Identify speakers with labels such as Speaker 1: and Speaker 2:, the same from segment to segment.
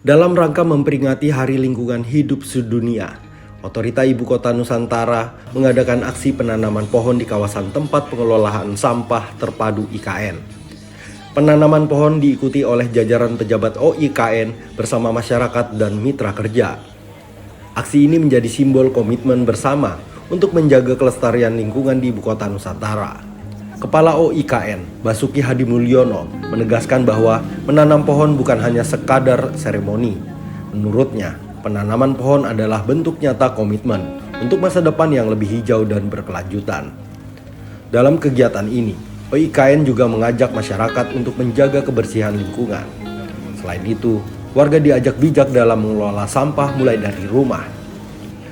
Speaker 1: Dalam rangka memperingati Hari Lingkungan Hidup Sedunia, Otorita Ibu Kota Nusantara mengadakan aksi penanaman pohon di kawasan tempat pengelolaan sampah terpadu IKN. Penanaman pohon diikuti oleh jajaran pejabat OIKN bersama masyarakat dan mitra kerja. Aksi ini menjadi simbol komitmen bersama untuk menjaga kelestarian lingkungan di Ibu Kota Nusantara. Kepala OIKN, Basuki Hadimulyono, menegaskan bahwa menanam pohon bukan hanya sekadar seremoni. Menurutnya, penanaman pohon adalah bentuk nyata komitmen untuk masa depan yang lebih hijau dan berkelanjutan. Dalam kegiatan ini, OIKN juga mengajak masyarakat untuk menjaga kebersihan lingkungan. Selain itu, warga diajak bijak dalam mengelola sampah mulai dari rumah.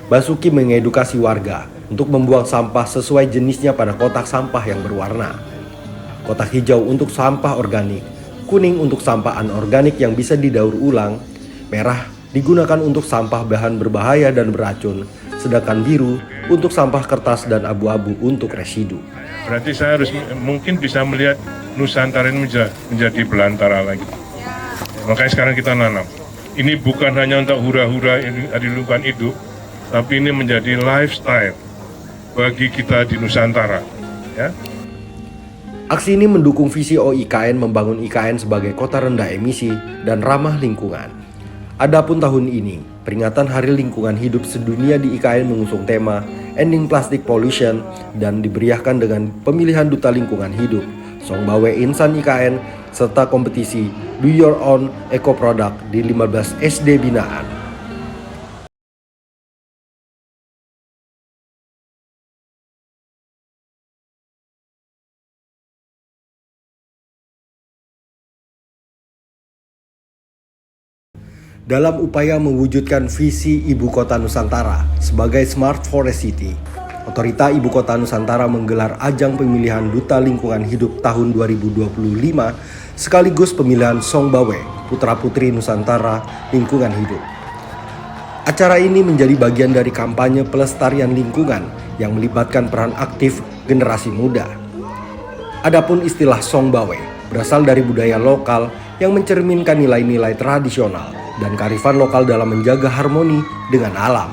Speaker 1: Basuki mengedukasi warga untuk membuang sampah sesuai jenisnya pada kotak sampah yang berwarna. Kotak hijau untuk sampah organik, kuning untuk sampah anorganik yang bisa didaur ulang, merah digunakan untuk sampah bahan berbahaya dan beracun, sedangkan biru untuk sampah kertas dan abu-abu untuk residu.
Speaker 2: Berarti saya harus mungkin bisa melihat Nusantara ini menjadi belantara lagi. Makanya sekarang kita nanam. Ini bukan hanya untuk hura-hura di lingkungan hidup, tapi ini menjadi lifestyle bagi kita di Nusantara. Ya.
Speaker 1: Aksi ini mendukung visi OIKN membangun IKN sebagai kota rendah emisi dan ramah lingkungan. Adapun tahun ini, peringatan Hari Lingkungan Hidup Sedunia di IKN mengusung tema Ending Plastic Pollution dan diberiahkan dengan pemilihan Duta Lingkungan Hidup, Songbawe Insan IKN, serta kompetisi Do Your Own Eco Product di 15 SD binaan. Dalam upaya mewujudkan visi Ibu Kota Nusantara sebagai Smart Forest City, Otorita Ibu Kota Nusantara menggelar ajang pemilihan Duta Lingkungan Hidup tahun 2025 sekaligus pemilihan Songbawe Putra Putri Nusantara Lingkungan Hidup. Acara ini menjadi bagian dari kampanye pelestarian lingkungan yang melibatkan peran aktif generasi muda. Adapun istilah Songbawe berasal dari budaya lokal yang mencerminkan nilai-nilai tradisional dan kearifan lokal dalam menjaga harmoni dengan alam.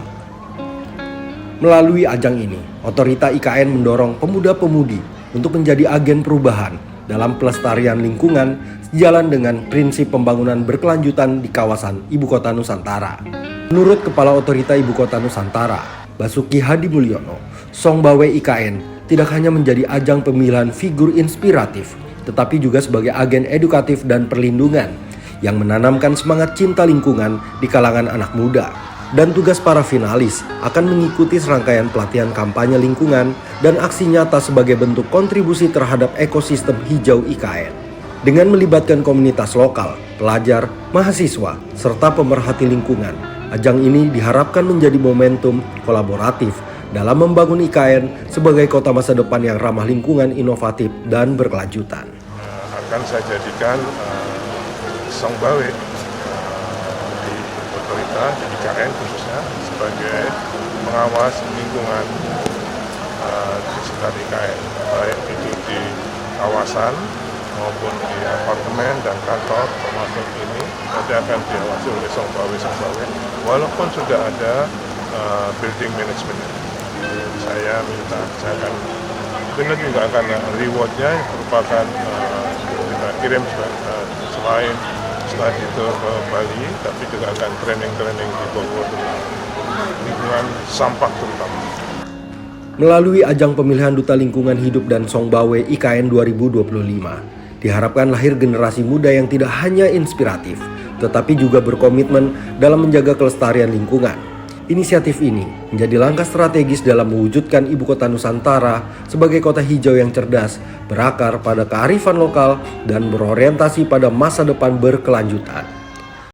Speaker 1: Melalui ajang ini, Otorita IKN mendorong pemuda-pemudi untuk menjadi agen perubahan dalam pelestarian lingkungan sejalan dengan prinsip pembangunan berkelanjutan di kawasan Ibu Kota Nusantara. Menurut Kepala Otorita Ibu Kota Nusantara, Basuki Hadimulyono, Songbawe IKN tidak hanya menjadi ajang pemilihan figur inspiratif, tetapi juga sebagai agen edukatif dan perlindungan yang menanamkan semangat cinta lingkungan di kalangan anak muda. Dan tugas para finalis akan mengikuti serangkaian pelatihan kampanye lingkungan dan aksi nyata sebagai bentuk kontribusi terhadap ekosistem hijau IKN. Dengan melibatkan komunitas lokal, pelajar, mahasiswa, serta pemerhati lingkungan, ajang ini diharapkan menjadi momentum kolaboratif dalam membangun IKN sebagai kota masa depan yang ramah lingkungan, inovatif, dan berkelanjutan.
Speaker 2: Akan saya jadikan Songbawe di otorita di IKN khususnya sebagai pengawas lingkungan di sekitar IKN, baik itu di kawasan maupun di apartemen dan kantor, termasuk ini nanti akan diawasi oleh Songbawe. Walaupun sudah ada building management, saya akan mungkin juga akan rewardnya merupakan kita kirim selain setelah itu ke Bali, tapi juga akan training di Bogor tentang lingkungan sampah terutama.
Speaker 1: Melalui ajang pemilihan Duta Lingkungan Hidup dan Songbawe IKN 2025, diharapkan lahir generasi muda yang tidak hanya inspiratif, tetapi juga berkomitmen dalam menjaga kelestarian lingkungan. Inisiatif ini menjadi langkah strategis dalam mewujudkan Ibu Kota Nusantara sebagai kota hijau yang cerdas, berakar pada kearifan lokal, dan berorientasi pada masa depan berkelanjutan.